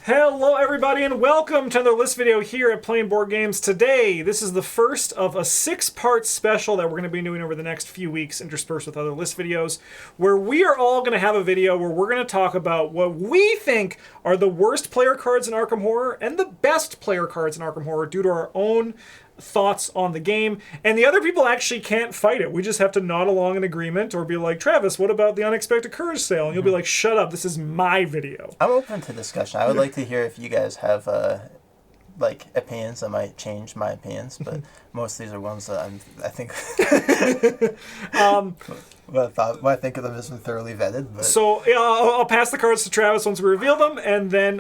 Hello everybody and welcome to another list video here at Playing Board Games. Today, this is the first of a 6-part special that we're going to be doing over the next few weeks, interspersed with other list videos, where we are all going to have a video where we're going to talk about what we think are the worst player cards in Arkham Horror and the best player cards in Arkham Horror due to our own thoughts on the game, and the other people actually can't fight it. We just have to nod along in agreement or be like, Travis, what about the Unexpected Courage sale? And you'll be like, shut up, this is my video. I'm open to discussion. I would like to hear if you guys have opinions that might change my opinions, but most of these are ones that I think what I think of them isn't thoroughly vetted. But. So yeah, I'll pass the cards to Travis once we reveal them, and then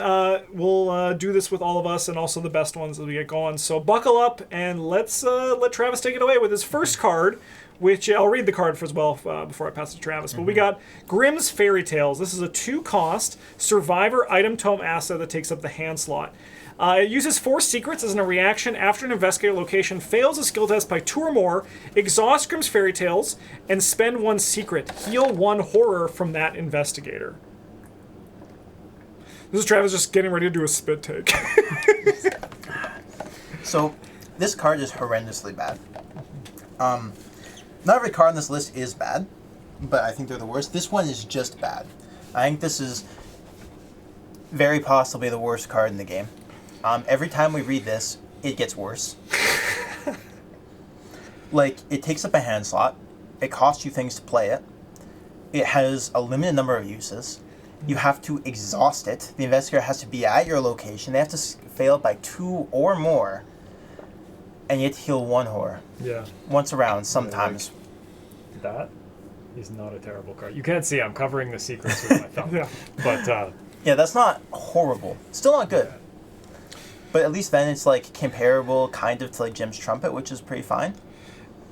we'll do this with all of us and also the best ones as we get going. So buckle up and let's let Travis take it away with his first card, which I'll read the card for as well before I pass it to Travis. But we got Grimm's Fairy Tales. This is a 2-cost Survivor item tome asset that takes up the hand slot. It uses 4 secrets as a reaction after an investigator location fails a skill test by 2 or more, exhaust Grimm's Fairy Tales, and spend 1 secret. Heal 1 horror from that investigator. This is Travis just getting ready to do a spit take. So, this card is horrendously bad. Not every card on this list is bad, but I think they're the worst. This one is just bad. I think this is very possibly the worst card in the game. Every time we read this, it gets worse. Like, it takes up a hand slot. It costs you things to play it. It has a limited number of uses. You have to exhaust it. The investigator has to be at your location. They have to fail by 2 or more. And you have to heal 1 horror. Yeah. Once around, sometimes. Yeah, that is not a terrible card. You can't see, I'm covering the secrets with my thumb. Yeah. But, yeah, that's not horrible. Still not good. Yeah. But at least then it's like comparable kind of to like Jim's Trumpet, which is pretty fine.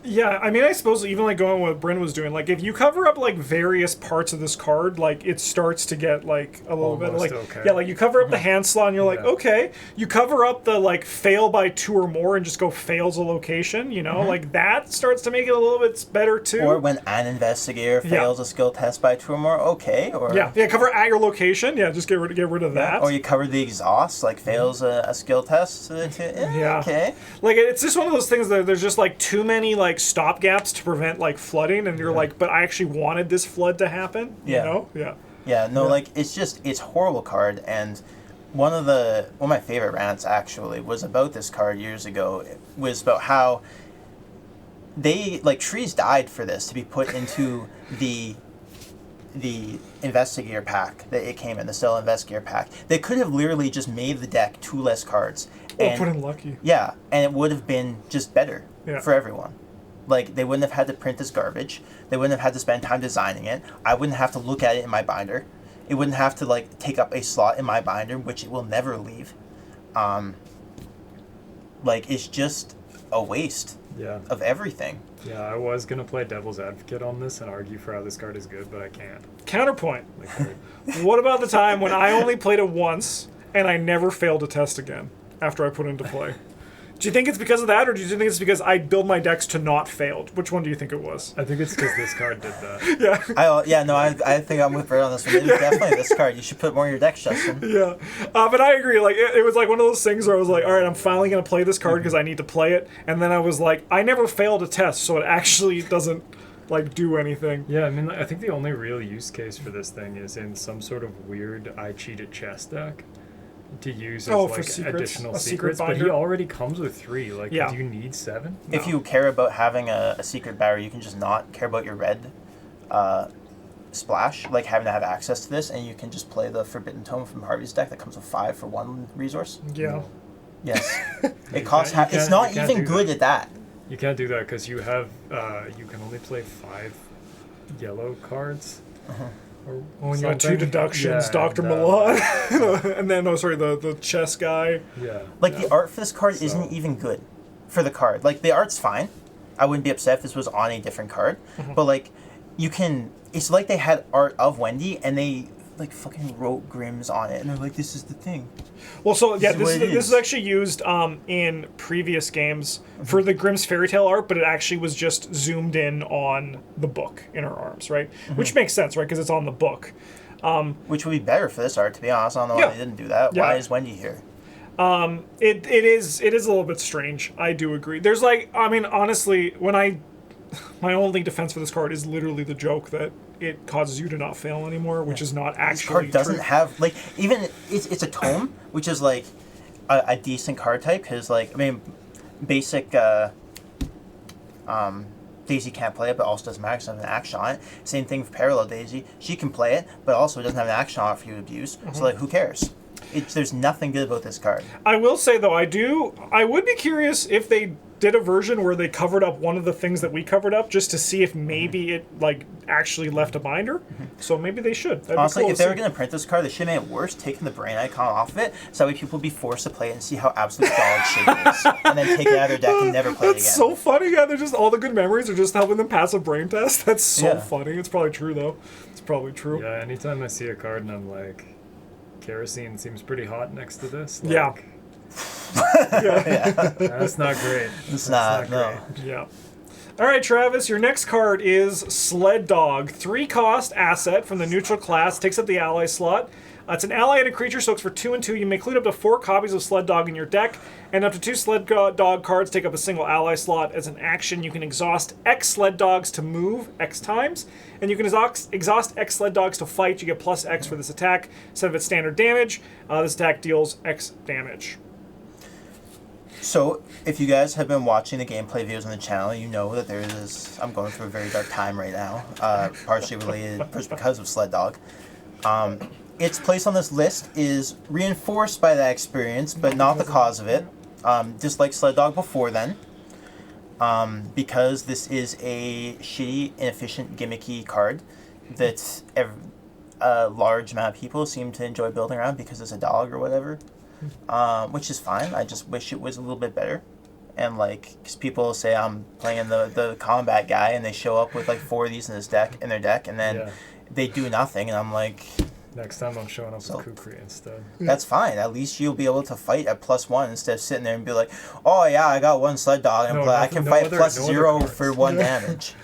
Yeah, I mean, I suppose even like going what Bryn was doing, like if you cover up like various parts of this card, like it starts to get like a little bit like okay. Yeah, like you cover up the hand slot and you're like, Yeah. okay. You cover up the like fail by 2 or more and just go fails a location, you know, like that starts to make it a little bit better too. Or when an investigator fails a skill test by 2 or more, okay. Or yeah, cover at your location. Yeah, just get rid of that. Or you cover the exhaust, like fails a skill test. Okay. Like it's just one of those things that there's just like too many like stop gaps to prevent like flooding, and you're like, but I actually wanted this flood to happen. Yeah. You know? Yeah. Yeah, no, like it's horrible card, and one of my favorite rants actually was about this card years ago. It was about how they like trees died for this to be put into the investigator pack that it came in, the Stella investigator pack. They could have literally just made the deck 2 less cards. Or put in Lucky. Yeah, and it would have been just better for everyone. Like, they wouldn't have had to print this garbage. They wouldn't have had to spend time designing it. I wouldn't have to look at it in my binder. It wouldn't have to, like, take up a slot in my binder, which it will never leave. Like, it's just a waste of everything. yeah, I was going to play devil's advocate on this and argue for how this card is good, but I can't. Counterpoint. Like, What about the time when I only played it once and I never failed a test again after I put it into play? Do you think it's because of that, or do you think it's because I build my decks to not fail? Which one do you think it was? I think it's because this card did that. Yeah. I think I'm with Brett on this one. It was definitely this card. You should put more in your decks, Justin. Yeah. But I agree. Like, it was like one of those things where I was like, all right, I'm finally going to play this card because I need to play it. And then I was like, I never failed a test, so it actually doesn't, like, do anything. Yeah, I mean, I think the only real use case for this thing is in some sort of weird I cheated chess deck. To use as like additional secrets, but he already comes with 3. Like, do you need 7? No. If you care about having a secret barrier, you can just not care about your red splash, like having to have access to this, and you can just play the Forbidden Tome from Harvey's deck that comes with 5 for 1 resource. Yeah. No. Yes. It costs. It's not even good at that. You can't do that because you have you can only play 5 yellow cards. When you had 2 deductions, Dr. Milan, and then, the chess guy. Yeah. Like, the art for this card isn't even good for the card. Like, the art's fine. I wouldn't be upset if this was on a different card. But, like, it's like they had art of Wendy, and they, like, fucking wrote Grimm's on it, and they're like, this is the thing. Well, so yeah, this is actually used in previous games for the Grimm's fairy tale art, but it actually was just zoomed in on the book in her arms, right? Which makes sense, right? Because it's on the book. Which would be better for this art, to be honest. I don't know why they didn't do that. Why is Wendy here? It is a little bit strange. I do agree. There's honestly, my only defense for this card is literally the joke that it causes you to not fail anymore, which is not actually This card doesn't have, even, it's a tome, which is, a decent card type, because, basic, Daisy can't play it, but also doesn't matter because it doesn't have an action on it. Same thing for Parallel Daisy. She can play it, but also it doesn't have an action on it for you to abuse. So, who cares? There's nothing good about this card. I will say, though, I would be curious if they did a version where they covered up one of the things that we covered up, just to see if maybe it, actually left a binder. So maybe they should. That'd Honestly, be cool if they were going to print this card, they should have made it worse, taking the brain icon off of it, so that way people would be forced to play it and see how absolute dog shit it is. And then take it out of their deck and never play it again. That's so funny. Yeah, they're just, all the good memories are just helping them pass a brain test. That's so funny. It's probably true, though. It's probably true. Yeah, anytime I see a card and I'm like, kerosene seems pretty hot next to this. Yeah. That's not great. It's not no. Great. Yeah. All right, Travis, your next card is Sled Dog. 3-cost asset from the neutral class, takes up the ally slot. It's an ally and a creature, so it's for 2 and 2. You may include up to 4 copies of Sled Dog in your deck, and up to 2 Sled Dog cards take up a single ally slot. As an action, you can exhaust X Sled Dogs to move X times, and you can exhaust X Sled Dogs to fight. You get plus X for this attack instead of its standard damage. This attack deals X damage. So, if you guys have been watching the gameplay videos on the channel, you know that I'm going through a very dark time right now, partially related because of Sled Dog. Its place on this list is reinforced by that experience, but not the cause of it. Just like Sled Dog before then, because this is a shitty, inefficient, gimmicky card that a large amount of people seem to enjoy building around because it's a dog or whatever. Which is fine. I just wish it was a little bit better. And because people say I'm playing the combat guy, and they show up with 4 of these in their deck, and then they do nothing, and I'm like, next time I'm showing up with Kukri instead. That's fine. At least you'll be able to fight at +1 instead of sitting there and be like, oh yeah, I got 1 Sled Dog, and I can fight +0 for 1 damage.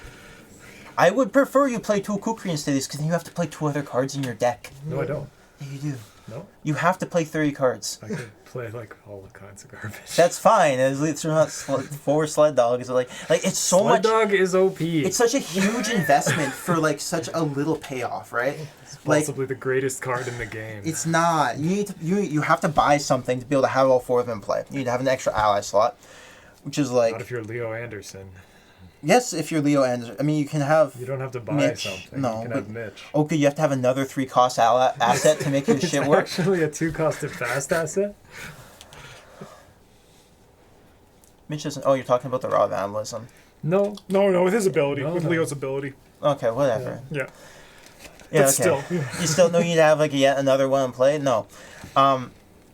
I would prefer you play 2 Kukri instead of these, because then you have to play 2 other cards in your deck. No, I don't. Yeah, you do. No. You have to play 30 cards. I could play all kinds of garbage. That's fine. As least they're not 4 Sled Dogs. It's so much. Sled Dog is OP. It's such a huge investment for such a little payoff, right? It's possibly the greatest card in the game. It's not. You have to buy something to be able to have all 4 of them in play. You need to have an extra ally slot, which is not if you're Leo Anderson. Yes, if you're Leo Anderson. I mean, you can have. You don't have to buy Mitch. something. No, you can have Mitch. Okay, you have to have another 3-cost asset to make your shit work. It's actually a 2-costed fast asset. Mitch isn't. Oh, you're talking about the raw vandalism. No, with his ability, Leo's ability. Okay, whatever. Yeah. Yeah, but still. You still know you need to have yet another one in play? No.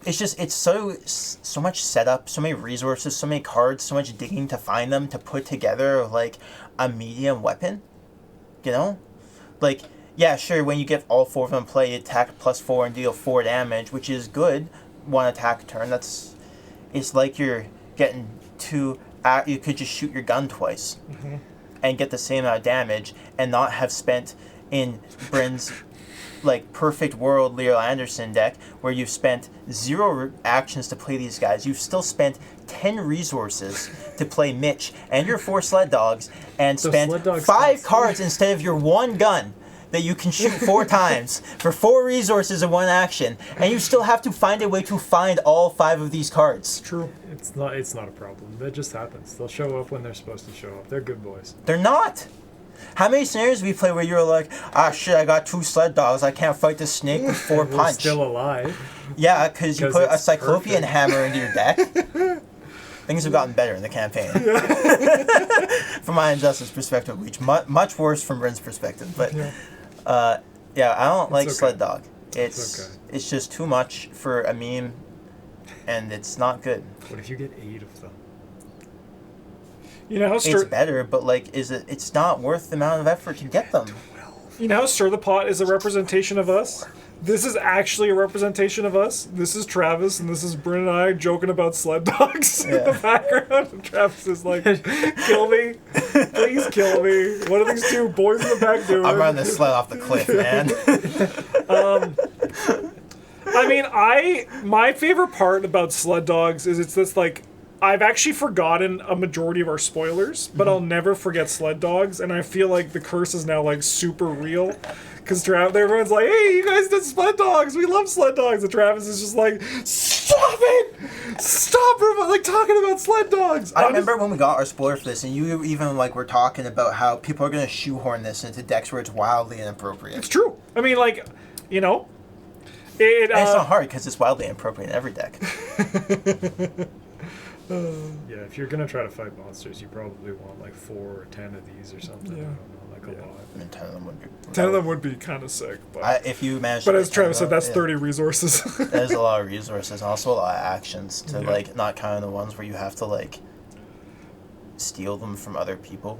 It's just, it's so much setup, so many resources, so many cards, so much digging to find them, to put together a medium weapon. You know? Yeah, sure, when you get all 4 of them in play, you attack +4 and deal 4 damage, which is good. 1 attack a turn. It's like you're getting 2, you could just shoot your gun twice and get the same amount of damage and not have spent in Bryn's perfect world Leo Anderson deck where you've spent 0 actions to play these guys. You've still spent 10 resources to play Mitch and your 4 Sled Dogs and spent 5 cards instead of your 1 gun that you can shoot 4 times for 4 resources and 1 action, and you still have to find a way to find all 5 of these cards. True. It's not a problem. That just happens. They'll show up when they're supposed to show up. They're good boys. They're not. How many scenarios we play where you're like, shit, I got 2 Sled Dogs, I can't fight this snake with 4 punch. Still alive. Yeah, because you put a Cyclopean hammer into your deck. Things have gotten better in the campaign. From my Injustice perspective, which much worse from Bryn's perspective. But I don't like Sled Dog. It's just too much for a meme, and it's not good. What if you get 8 of them? You know how it's better, but it's not worth the amount of effort to get them. You know how Stir the Pot is a representation of us? This is actually a representation of us. This is Travis, and this is Bryn and I joking about Sled Dogs in the background. And Travis is like, kill me. Please kill me. What are these 2 boys in the back doing? I'm running this sled off the cliff, man. I mean, my favorite part about Sled Dogs is it's this, like, I've actually forgotten a majority of our spoilers, but I'll never forget Sled Dogs, and I feel like the curse is now, like, super real. Because everyone's like, hey, you guys did Sled Dogs. We love Sled Dogs. And Travis is just like, stop it! Stop, like, talking about Sled Dogs. I remember when we got our spoiler for this, and you even, like, were talking about how people are going to shoehorn this into decks where it's wildly inappropriate. It's true. I mean, like, you know. And it's not hard, because it's wildly inappropriate in every deck. Yeah, if you're going to try to fight monsters, you probably want, like, 4 or 10 of these or something. Yeah. I don't know, like a lot. I mean, 10 of them would be... 10 of them would be kind of sick. But if you manage but to as Travis said, that's yeah. 30 resources. There's a lot of resources, also a lot of actions to, like, not counting the ones where you have to, like, steal them from other people.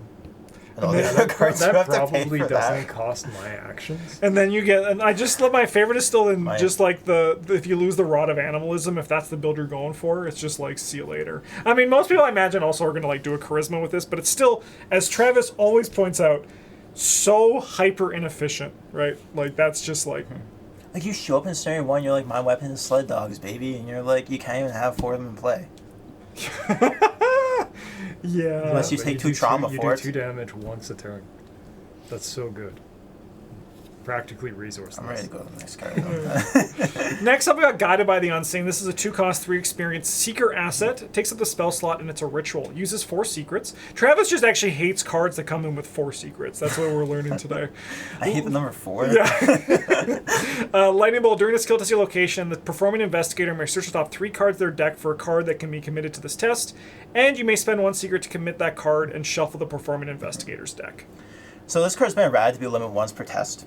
And all the other cards you have to pay for doesn't that. cost my actions. And then you get, and I just love, my favorite is still in just like the if you lose the Rod of Animalism, if that's the build you're going for, it's just like, see you later. I mean, most people I imagine also are going to like do a charisma with this, but it's still, as Travis always points out, so hyper inefficient, right? Like, that's just like... Like, you show up in Scenario 1, you're like, my weapon is Sled Dogs, baby, and you're like, you can't even have 4 of them in play. Yeah. Unless you take 2 trauma for it. You do 2 damage once a turn. That's so good. Practically resourceless. I'm ready to go to the next card. Next up, we got Guided by the Unseen. This is a 2-cost, 3 experience Seeker asset. It takes up the spell slot and it's a ritual. Uses 4 secrets. Travis just actually hates cards that come in with 4 secrets. That's what we're learning today. I hate the number 4. Yeah. Lightning Bolt. During a skill test location, the performing investigator may search the top 3 cards of their deck for a card that can be committed to this test, and you may spend 1 secret to commit that card and shuffle the performing investigator's deck. So this card's been rad to be limited once per test.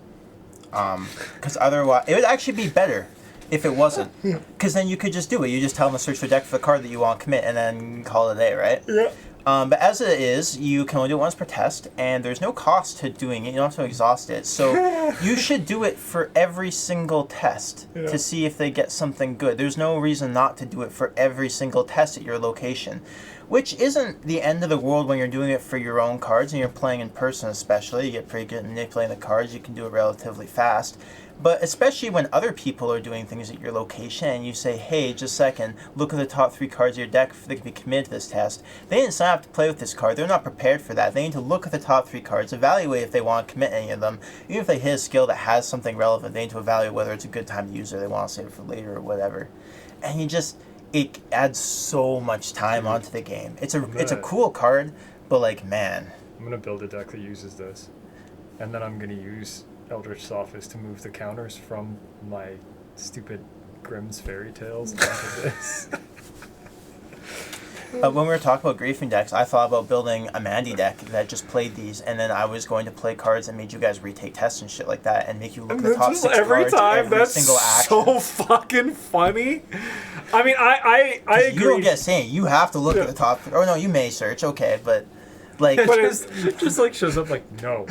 Because otherwise, it would actually be better if it wasn't. Because then you could just do it. You just tell them to search the deck for the card that you want to commit and then call it a day, right? Yeah. But as it is, you can only do it once per test, and there's no cost to doing it. You don't have to exhaust it. So you should do it for every single test to see if they get something good. There's no reason not to do it for every single test at your location. Which isn't the end of the world when you're doing it for your own cards and you're playing in person especially. You get pretty good at manipulating the cards. You can do it relatively fast. But especially when other people are doing things at your location and you say, hey, just a second, look at the top 3 cards of your deck that can be committed to this test. They didn't sign up to play with this card. They're not prepared for that. They need to look at the top 3 cards, evaluate if they want to commit any of them. Even if they hit a skill that has something relevant, they need to evaluate whether it's a good time to use it or they want to save it for later or whatever. And you just... it adds so much time onto the game. It's a cool card, but like, man. I'm going to build a deck that uses this. And then I'm going to use Eldritch Sophist to move the counters from my stupid Grimm's Fairy Tales onto this. When we were talking about griefing decks, I thought about building a Mandy deck that just played these, and then I was going to play cards that made you guys retake tests and shit like that, and make you look at the top 6 every cards time. every That's single action. so fucking funny. I mean, I agree. You don't get saying you have to look at the top. Or no, you may search, okay, but like, It just like shows up like no.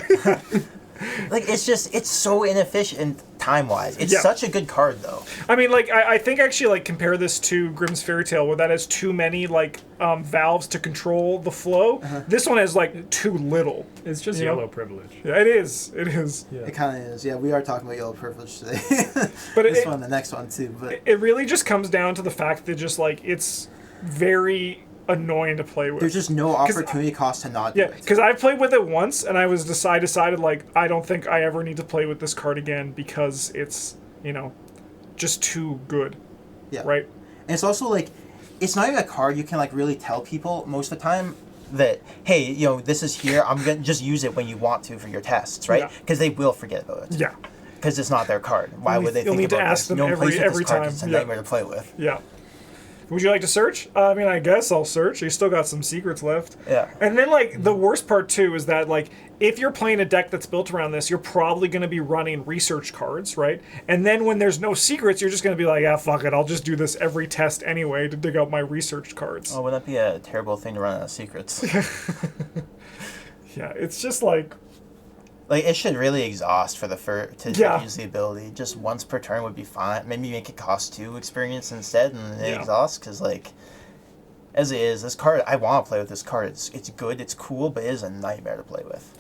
like it's so inefficient time wise. It's such a good card though. I mean, like I think actually like compare this to Grimm's Fairy Tale, where that has too many like valves to control the flow. This one has like too little. It's just yellow privilege. Yeah, it is. It is. Yeah. It kind of is. Yeah, we are talking about yellow privilege today. But this one, the next one too. But it really just comes down to the fact that just like it's very annoying to play with. There's just no opportunity cost to not do it. Because I played with it once and I was decided like I don't think I ever need to play with this card again because it's, you know, just too good. Yeah. Right? And it's also like, it's not even a card you can like really tell people most of the time that, hey, you know, this is here, I'm going to just use it when you want to for your tests, right? Because they will forget about it. Yeah. Because it's not their card. Why would they think need to about ask this? them No one plays with every this card, time. it's a nightmare to play with. Yeah. Would you like to search? I mean, I guess I'll search. You still got some secrets left. Yeah. And then, like, the worst part, too, is that, like, if you're playing a deck that's built around this, you're probably going to be running research cards, right? And then when there's no secrets, you're just going to be like, ah, fuck it. I'll just do this every test anyway to dig out my research cards. Oh, wouldn't that be a terrible thing to run out of secrets? Yeah, it's just like... Like, it should really exhaust for the use the ability. Just once per turn would be fine. Maybe make it cost 2 experience instead and it exhausts, because, like, as it is, this card, I want to play with this card. It's good, it's cool, but it is a nightmare to play with.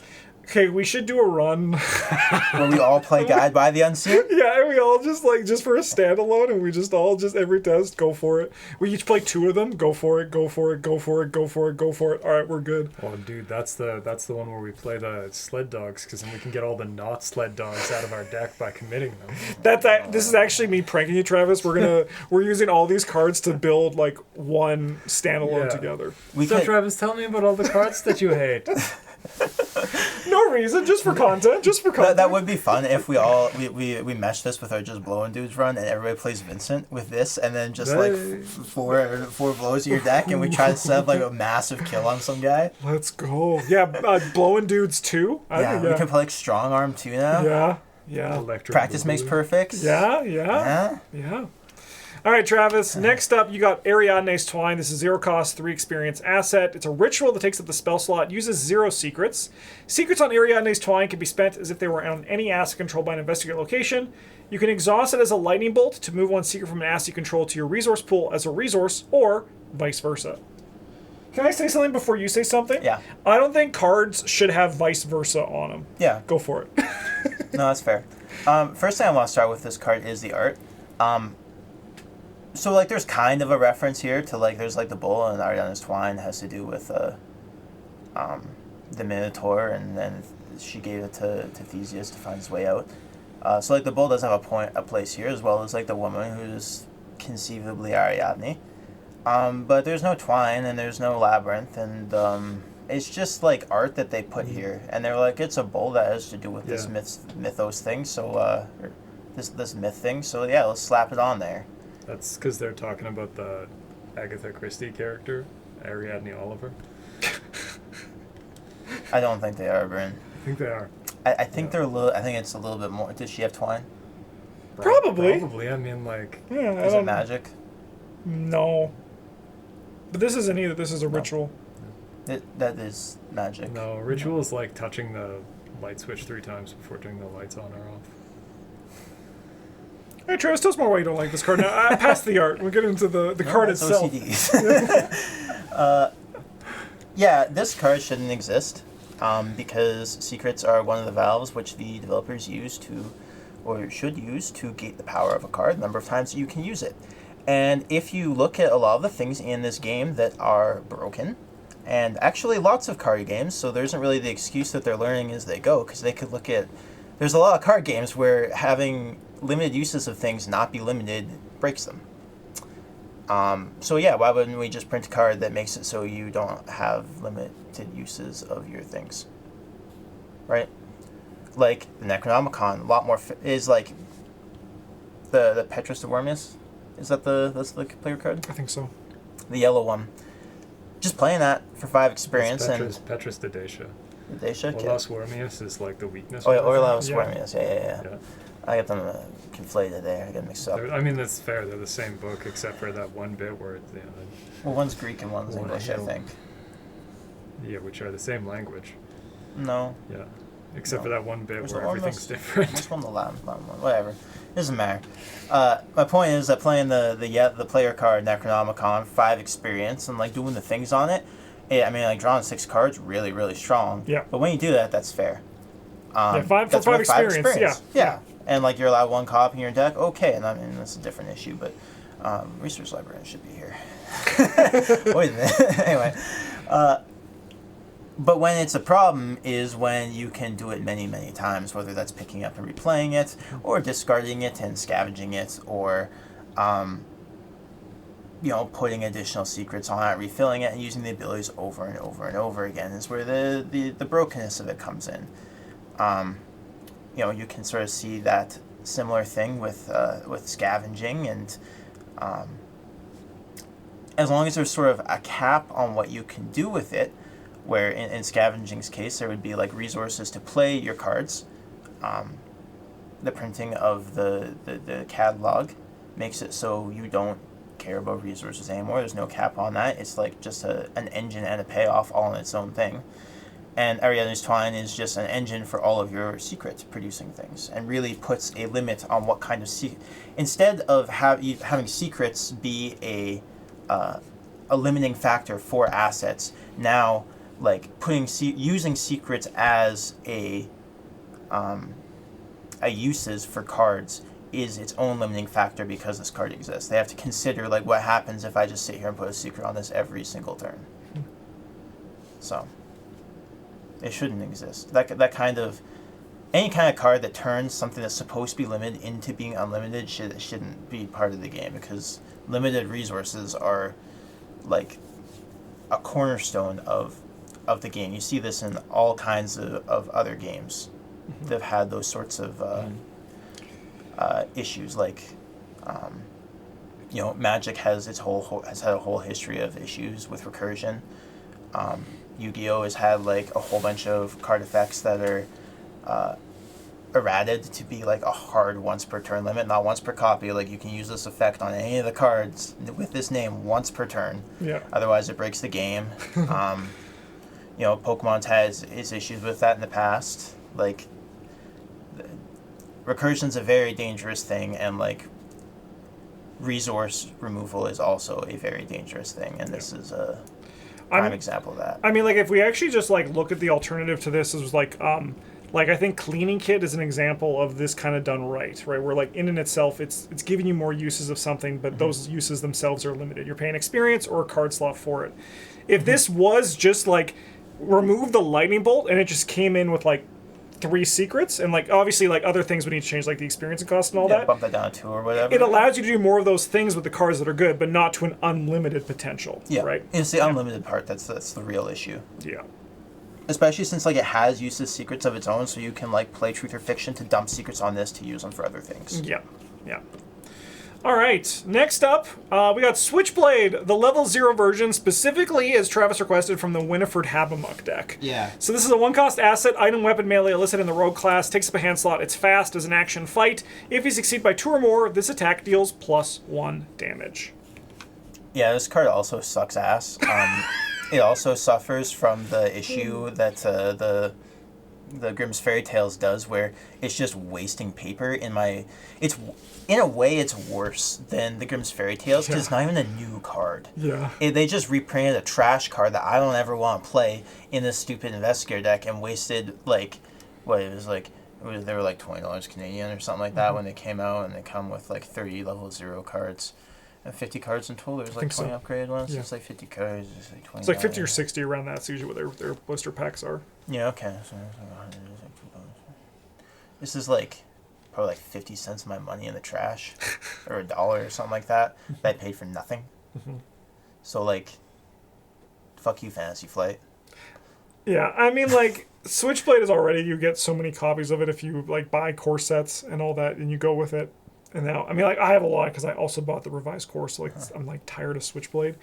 Okay, we should do a run. Where we all play Guide by the Unseen? Yeah, and we all just for a standalone, and we just all every test, go for it. We each play 2 of them, go for it, go for it, go for it, go for it, go for it. All right, we're good. Oh, dude, that's the one where we play the sled dogs, because then we can get all the not sled dogs out of our deck by committing them. This is actually me pranking you, Travis. We're using all these cards to build like one standalone together. Travis, tell me about all the cards that you hate. No reason, just for content. That would be fun if we all we mesh this with our just blowing dudes run, and everybody plays Vincent with this, and then just like four blows in your deck, and we try to set up like a massive kill on some guy. Let's go. Yeah, blowing dudes too. We can play like strong arm too now. Yeah. Practice makes perfect. Yeah. All right, Travis. Next up, you got Ariadne's Twine. This is 0 cost, 3 experience asset. It's a ritual that takes up the spell slot, uses 0 secrets. Secrets on Ariadne's Twine can be spent as if they were on any asset controlled by an investigator location. You can exhaust it as a lightning bolt to move one secret from an asset you control to your resource pool as a resource, or vice versa. Can I say something before you say something? Yeah. I don't think cards should have vice versa on them. Yeah. Go for it. No, that's fair. First thing I want to start with this card is the art. So, like, there's kind of a reference here to, like, there's, like, the bull, and Ariadne's Twine has to do with, the Minotaur, and then she gave it to Theseus to find his way out. So, like, the bull does have a place here, as well as, like, the woman who's conceivably Ariadne. But there's no twine, and there's no labyrinth, and, it's just, like, art that they put here. And they're like, it's a bull that has to do with this mythos thing, so, this myth thing, so, yeah, let's slap it on there. That's because they're talking about the Agatha Christie character, Ariadne Oliver. I don't think they are, Bryn. I think they are. I think they're a little. I think it's a little bit more. Does she have twine? Probably. Probably. I mean, like. Yeah. Is it magic? No. But this isn't either. This is a ritual. That is magic. No, ritual is like touching the light switch 3 times before turning the lights on or off. Hey, Travis, tell us more why you don't like this card. Now, past the art. We'll get into the card itself. Yeah, this card shouldn't exist because secrets are one of the valves which the developers use to, or should use, to gate the power of a card, the number of times that you can use it. And if you look at a lot of the things in this game that are broken, and actually lots of card games, so there isn't really the excuse that they're learning as they go, because they could look at... There's a lot of card games where having limited uses of things not be limited breaks them. So yeah, why wouldn't we just print a card that makes it so you don't have limited uses of your things? Right? Like the Necronomicon, a lot more is like the Petrus de Wormius. Is that that's the player card? I think so. The yellow one. Just playing that for 5 experience Petrus de Dacia. Dacia. Orlaus Wormius is like the weakness. Oh yeah, Orlaus Wormius. Yeah. I get them conflated there. I get mixed up. I mean, that's fair. They're the same book, except for that one bit where it's, well, one's Greek and one's English, I think. Yeah, which are the same language. No. Yeah. Except for that one bit where everything's different. Which one? The Latin one. Whatever. Doesn't matter. My point is that playing the player card Necronomicon, 5 experience, and like doing the things on it. I mean, like drawing 6 cards, really, really strong. Yeah. But when you do that, that's fair. Yeah, 5 experience. Yeah. And like you're allowed 1 copy in your deck, okay. And I mean, that's a different issue, but research librarian should be here. Wait a minute. Anyway. But when it's a problem is when you can do it many, many times, whether that's picking up and replaying it, or discarding it and scavenging it, or putting additional secrets on it, refilling it, and using the abilities over and over and over again is where the brokenness of it comes in. You can sort of see that similar thing with scavenging, and as long as there's sort of a cap on what you can do with it, where in scavenging's case there would be like resources to play your cards. The printing of the catalog makes it so you don't care about resources anymore. There's no cap on that. It's like just an engine and a payoff all in its own thing. And Ariadne's Twine is just an engine for all of your secrets producing things, and really puts a limit on what kind of instead of having secrets be a limiting factor for assets. Now like using secrets as a uses for cards is its own limiting factor because this card exists. They have to consider like what happens if I just sit here and put a secret on this every single turn. So it shouldn't exist. That kind of any kind of card that turns something that's supposed to be limited into being unlimited shouldn't be part of the game, because limited resources are like a cornerstone of the game. You see this in all kinds of other games that have had those sorts of issues. Like, Magic has had a whole history of issues with recursion. Yu-Gi-Oh has had like a whole bunch of card effects that are errated to be like a hard once per turn limit, not once per copy. Like, you can use this effect on any of the cards with this name once per turn. Yeah. Otherwise, it breaks the game. Pokemon's had its issues with that in the past. Like, recursion's a very dangerous thing, and like resource removal is also a very dangerous thing, and this is a prime example of that. I mean, like, if we actually just like look at the alternative to this, is like I think Cleaning Kit is an example of this kind of done right, where like in and itself it's giving you more uses of something, but those uses themselves are limited. You're paying experience or a card slot for it. If this was just like remove the lightning bolt and it just came in with like 3 secrets, and like obviously like other things would need to change, like the experience and cost and all that. Bump that down to 2 or whatever. It allows you to do more of those things with the cards that are good, but not to an unlimited potential. Yeah, right. It's the unlimited part that's the real issue. Yeah. Especially since like it has uses secrets of its own, so you can like play Truth or Fiction to dump secrets on this to use them for other things. Yeah. Yeah. All right, next up, we got Switchblade, the level 0 version, specifically as Travis requested from the Winifred Habamuck deck. Yeah. So this is a 1-cost asset, item, weapon, melee, illicit in the rogue class, takes up a hand slot, it's fast, as an action fight. If you succeed by 2 or more, this attack deals +1 damage. Yeah, this card also sucks ass. It also suffers from the issue that the Grimm's Fairy Tales does, where it's just wasting paper in a way, it's worse than the Grimm's Fairy Tales, because it's not even a new card. Yeah. They just reprinted a trash card that I don't ever want to play in this stupid Investigator deck, and wasted, like, they were like $20 Canadian or something like that when they came out, and they come with like 30 level 0 cards. And 50 cards in total. There's like 20 upgraded ones. Yeah. It's like 50 cards. It's like 20. It's like 50 or 60 around that. That's usually what their blister packs are. Yeah, okay. So this is like probably like 50 cents of my money in the trash, or $1 or something like that I paid for nothing. So like, fuck you, Fantasy Flight. Yeah, I mean, like, Switchblade is already, you get so many copies of it if you like buy core sets and all that, and you go with it. And now, I mean, like, I have a lot because I also bought the revised core, so like I'm like tired of Switchblade,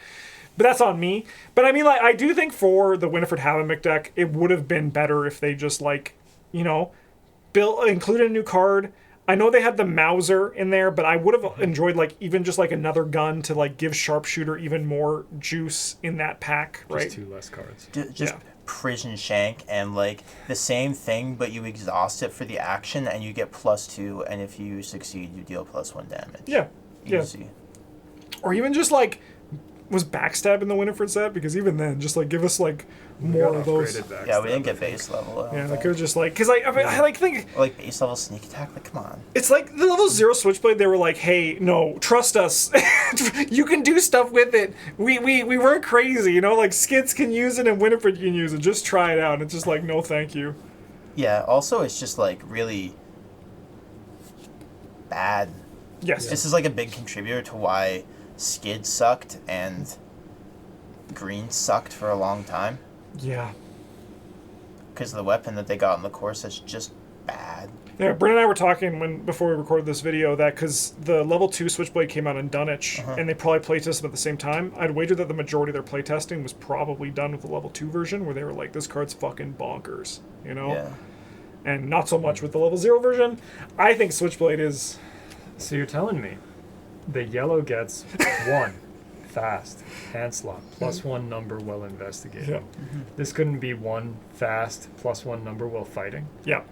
but that's on me. But I mean, like, I do think for the Winifred Habamuck deck, it would have been better if they just like, included a new card. I know they had the Mauser in there, but I would have enjoyed like even just like another gun to like give Sharpshooter even more juice in that pack, right? Just 2 less cards. Just Prison Shank and like the same thing, but you exhaust it for the action and you get +2, and if you succeed, you deal +1 damage. Yeah. Easy. Yeah. Or even just like, was Backstab in the Winifred set? Because even then, just like give us like more of those. Yeah, we didn't get base level. Yeah, like it was just like, because I like think like base level sneak attack. Like, come on. It's like the level 0 Switchblade. They were like, hey, no, trust us. You can do stuff with it. We weren't crazy, like Skids can use it and Winifred can use it. Just try it out. And it's just like, no, thank you. Yeah. Also, it's just like really bad. Yes. This is like a big contributor to why Skid sucked and Green sucked for a long time. Yeah. Because of the weapon that they got in the course is just bad. Yeah, Brent and I were talking before we recorded this video that because the level 2 Switchblade came out in Dunwich, and they probably playtested them at the same time, I'd wager that the majority of their playtesting was probably done with the level 2 version, where they were like, this card's fucking bonkers, Yeah. And not so much with the level 0 version. I think Switchblade is... So you're telling me the yellow gets 1 fast hand slot +1 number while investigating. Yeah. This couldn't be 1 fast +1 number while fighting. Yeah.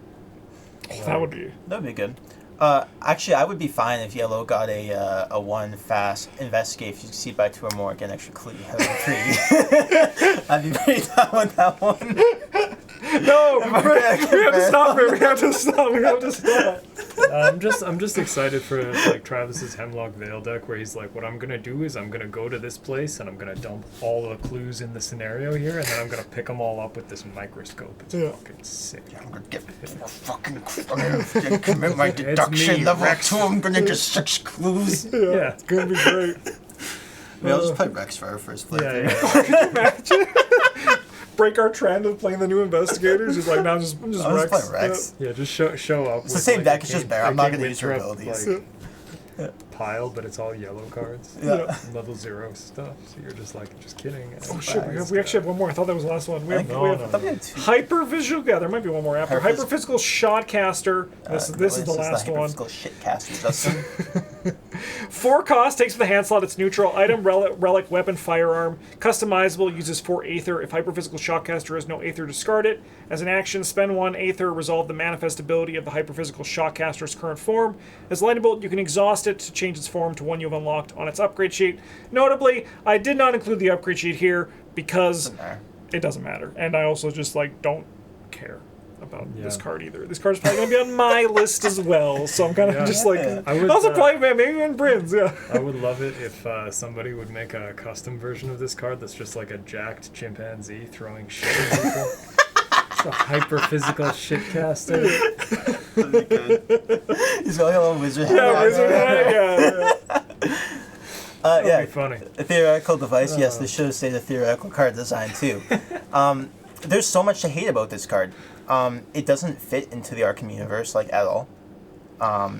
That would be good. Actually, I would be fine if Yellow got a 1 fast investigate. If you succeed by 2 or more, get an extra clue. I'd be pretty down with that one. No, we have to stop it. We have to stop. I'm just excited for like Travis's Hemlock Veil deck, where he's like, what I'm gonna do is I'm gonna go to this place and I'm gonna dump all the clues in the scenario here, and then I'm gonna pick them all up with this microscope. It's fucking sick. I'm gonna get fucking commit my deduction level 2. I'm gonna get 6 clues. Yeah, it's gonna be great. Maybe I'll just play Rex for our first playthrough. Could you imagine? Break our trend of playing the new investigators. Just like, now I'm just Rex. Play Rex. Yeah, just show up. It's the same deck. It's just better. I'm not gonna use your abilities. Pile, but it's all yellow cards. Yeah. Level 0 stuff. So you're just like, just kidding. Oh shit! We actually have one more. I thought that was the last one. We have Hyper Hypervisual. Yeah, there might be one more after. Hyperphysical Shotcaster. This is the last one. Hyperphysical Shitcaster, Justin. 4 cost, takes for the hand slot. It's neutral. Item, relic, weapon, firearm. Customizable. Uses 4 Aether. If Hyperphysical Shotcaster has no Aether, discard it. As an action, spend 1 Aether. Resolve the manifest ability of the Hyperphysical Shotcaster's current form. As Lightning Bolt, you can exhaust it to change its form to one you've unlocked on its upgrade sheet. Notably, I did not include the upgrade sheet here because it doesn't matter. And I also just don't care about this card either. This card's probably going to be on my list as well, so I'm kind of just I would, also probably maybe in Brins, I would love it if somebody would make a custom version of this card that's just like a jacked chimpanzee throwing shit at people. It's a hyper-physical shitcaster. He's got a little wizard. Yeah, wizard head, That'd be funny. A theoretical device, yes, this should have stayed a theoretical card design too. There's so much to hate about this card. It doesn't fit into the Arkham universe at all.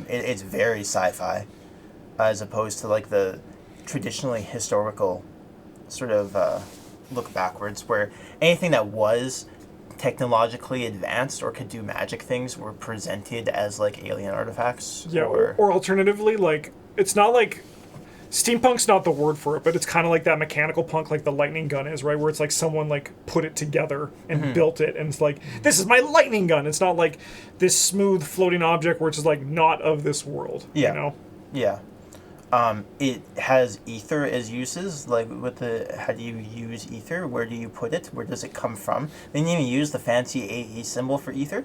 It's very sci-fi, as opposed to the traditionally historical sort of look backwards, where anything that was technologically advanced or could do magic things were presented as alien artifacts. Yeah, or alternatively, it's not steampunk's not the word for it, but it's kind of like that mechanical punk, like the lightning gun is, right? Where it's someone put it together and built it, and it's this is my lightning gun. It's not this smooth floating object where it's just not of this world. Yeah. You know? Yeah. It has ether as uses. How do you use ether? Where do you put it? Where does it come from? They didn't even use the fancy AE symbol for ether.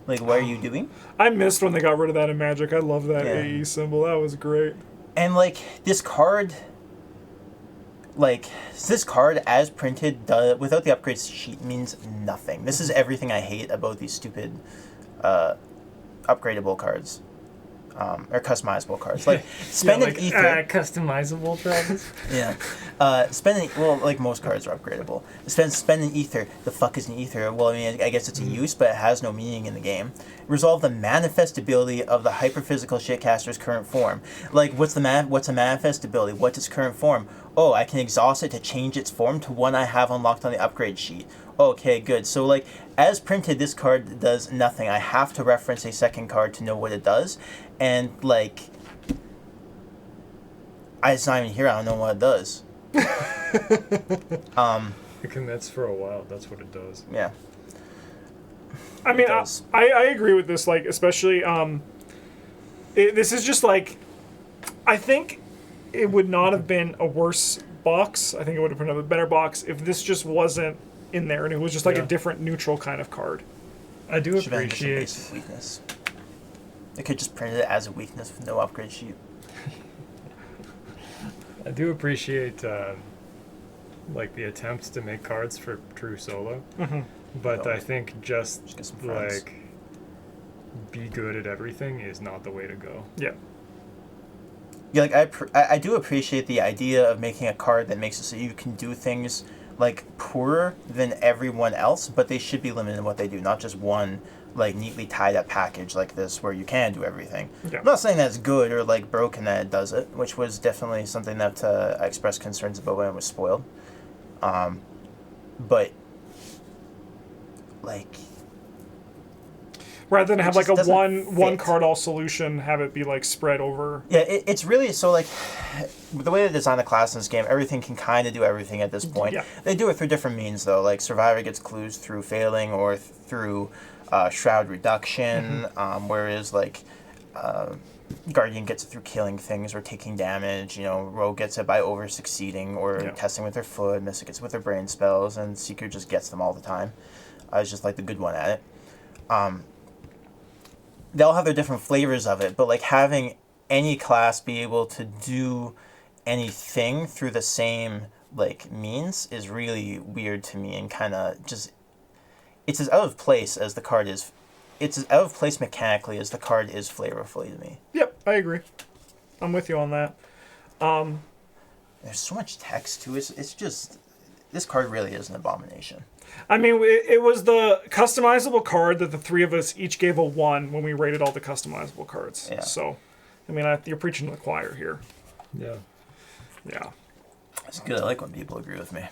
What are you doing? I missed when they got rid of that in Magic. I love that AE symbol. That was great. And this card, this card as printed without the upgrade sheet means nothing. This is everything I hate about these stupid upgradable cards. Or customizable cards. Spending ether. Customizable, Travis? Yeah. Spending, most cards are upgradable. Spending ether. The fuck is an ether? Well, I guess it's a use, but it has no meaning in the game. Resolve the manifest ability of the hyperphysical shitcaster's current form. What's a manifest ability? What's its current form? Oh, I can exhaust it to change its form to one I have unlocked on the upgrade sheet. Okay, good. So, as printed, this card does nothing. I have to reference a second card to know what it does. And, it's not even here. I don't know what it does. It commits for a while. That's what it does. Yeah. I mean, I agree with this, especially, this is just, I think it would not have been a worse box. I think it would have been a better box if this just wasn't in there and it was just a different neutral kind of card. I do appreciate weakness. They could just print it as a weakness with no upgrade sheet. I do appreciate the attempts to make cards for true solo, but I think just be good at everything is not the way to go. Yeah. Yeah, I do appreciate the idea of making a card that makes it so you can do things poorer than everyone else, but they should be limited in what they do, not just one neatly tied up package like this where you can do everything. Yeah. I'm not saying that's good or broken that it does it, which was definitely something that I expressed concerns about when it was spoiled. But rather than have a one card all solution, have it be spread over. Yeah, it's really so the way they design the class in this game, everything can kind of do everything at this point. Yeah. They do it through different means though. Survivor gets clues through failing or through shroud reduction, whereas Guardian gets it through killing things or taking damage. You know, Rogue gets it by over succeeding or testing with her foot. Mystic gets it with her brain spells, and Seeker just gets them all the time. It's just like the good one at it. They all have their different flavors of it, but like having any class be able to do anything through the same like means is really weird to me, and kind of just it's as out of place as the card is. It's as out of place mechanically as the card is flavorfully to me. Yep, I agree. I'm with you on that. There's so much text to it. It's just this card really is an abomination. I mean, it was the customizable card that the three of us each gave a 1 when we rated all the customizable cards. Yeah. So, I mean, you're preaching to the choir here. Yeah. Yeah. It's good. I like when people agree with me.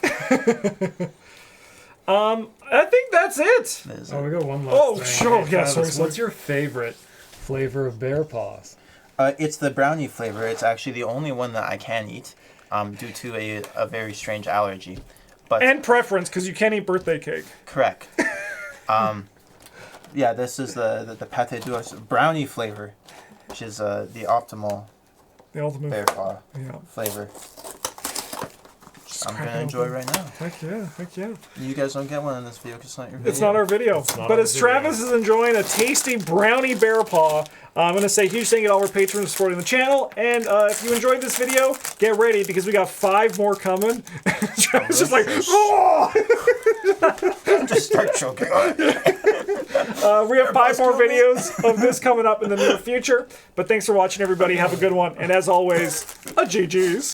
I think that's it. Oh, we got one last thing. Sure. Hey, Yeah, Travis, sorry. what's your favorite flavor of bear paws? It's the brownie flavor. It's actually the only one that I can eat due to a very strange allergy. But And preference, because you can't eat birthday cake. correct. Yeah, this is the pâté d'ours brownie flavor, which is the optimal The ultimate. bear paw Yeah. flavor. I'm crack gonna it enjoy open. right now. Heck yeah. Heck yeah. You guys don't get one in this video because it's not your video. It's not our video. not But our as Travis is enjoying a tasty brownie bear paw, I'm going to say huge thank you to all our patrons for supporting the channel. And if you enjoyed this video, get ready because we got 5 more coming. Travis just like, oh! Just start choking. We have 5 more videos of this coming up in the near future. But thanks for watching, everybody. Have a good one. And as always, a GG's.